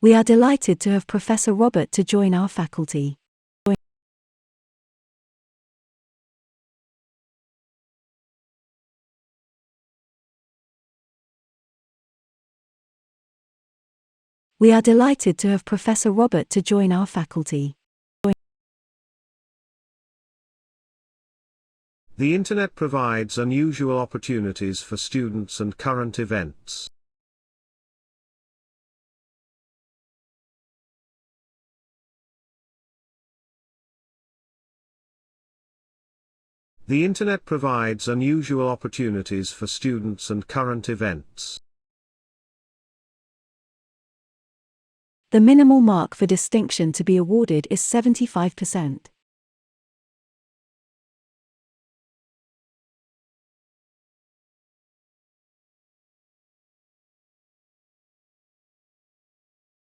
We are delighted to have Professor Robert to join our faculty. We are delighted to have Professor Robert to join our faculty. The Internet provides unusual opportunities for students and current events. The Internet provides unusual opportunities for students and current events. The minimal mark for distinction to be awarded is 75%.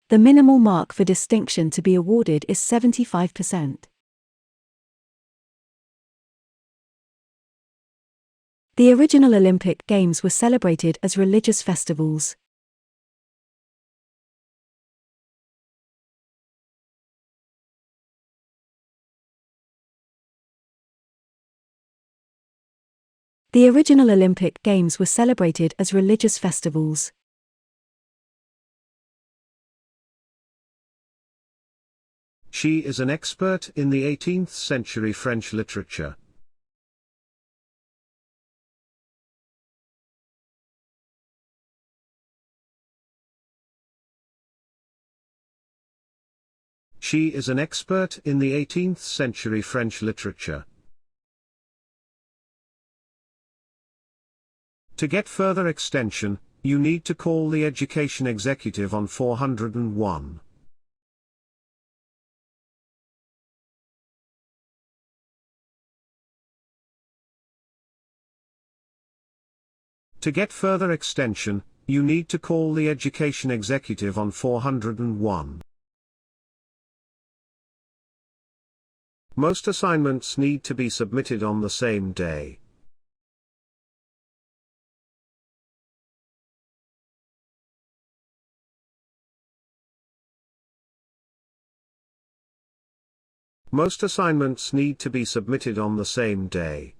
The minimal mark for distinction to be awarded is 75%. The original Olympic Games were celebrated as religious festivals. The original Olympic Games were celebrated as religious festivals. She is an expert in the 18th century French literature. She is an expert in the 18th century French literature. To get further extension, you need to call the education executive on 401. To get further extension, you need to call the education executive on 401. Most assignments need to be submitted on the same day. Most assignments need to be submitted on the same day.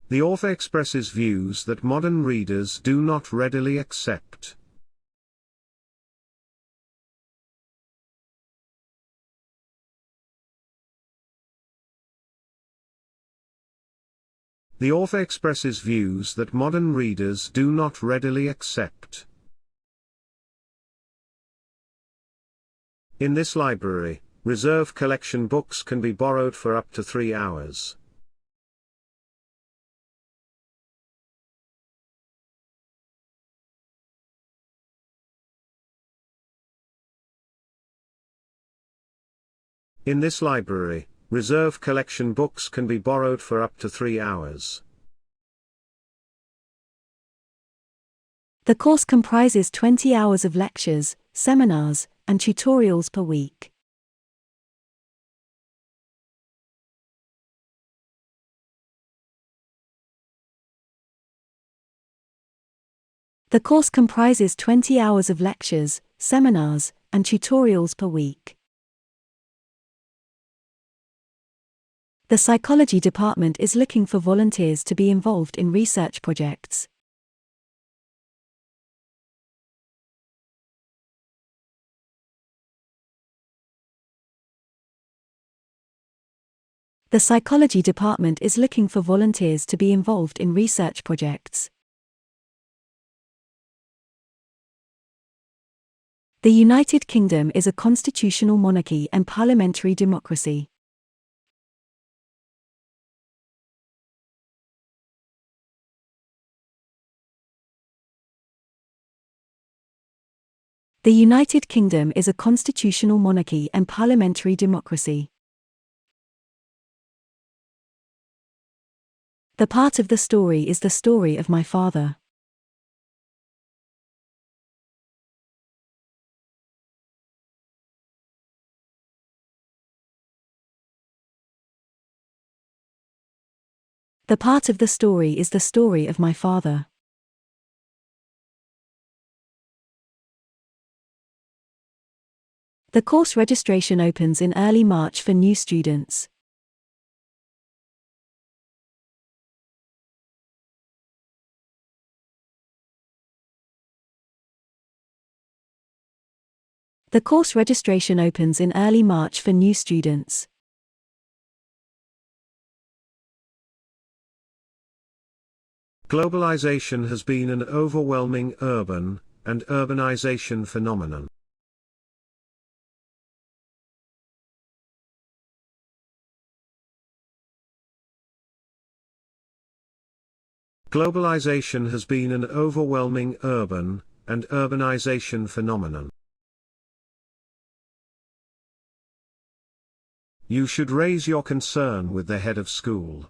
The author expresses views that modern readers do not readily accept. The author expresses views that modern readers do not readily accept. In this library, reserve collection books can be borrowed for up to 3 hours. In this library, reserve collection books can be borrowed for up to 3 hours. The course comprises 20 hours of lectures, seminars, and tutorials per week. The course comprises 20 hours of lectures, seminars, and tutorials per week. The psychology department is looking for volunteers to be involved in research projects. The psychology department is looking for volunteers to be involved in research projects. The United Kingdom is a constitutional monarchy and parliamentary democracy. The United Kingdom is a constitutional monarchy and parliamentary democracy. The part of the story is the story of my father. The part of the story is the story of my father. The course registration opens in early March for new students. The course registration opens in early March for new students. Globalization has been an overwhelming urban and urbanization phenomenon. Globalization has been an overwhelming urban and urbanization phenomenon. You should raise your concern with the head of school.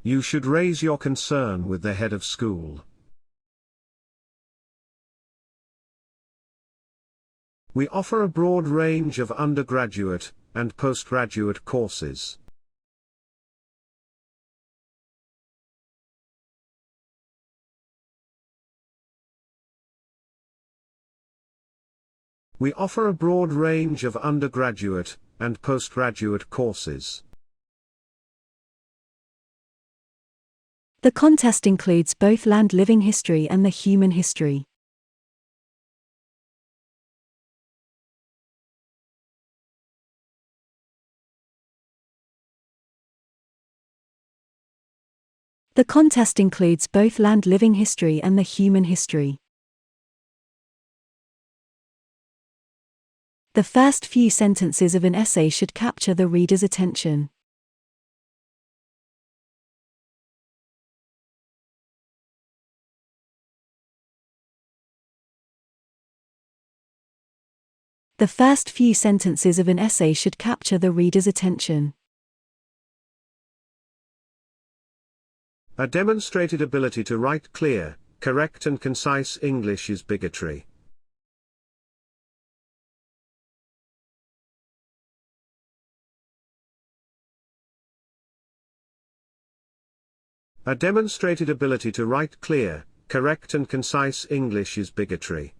You should raise your concern with the head of school. We offer a broad range of undergraduate and postgraduate courses. We offer a broad range of undergraduate and postgraduate courses. The contest includes both land living history and the human history. The contest includes both land living history and the human history. The first few sentences of an essay should capture the reader's attention. The first few sentences of an essay should capture the reader's attention. A demonstrated ability to write clear, correct and concise English is bigotry. A demonstrated ability to write clear, correct and concise English is bigotry.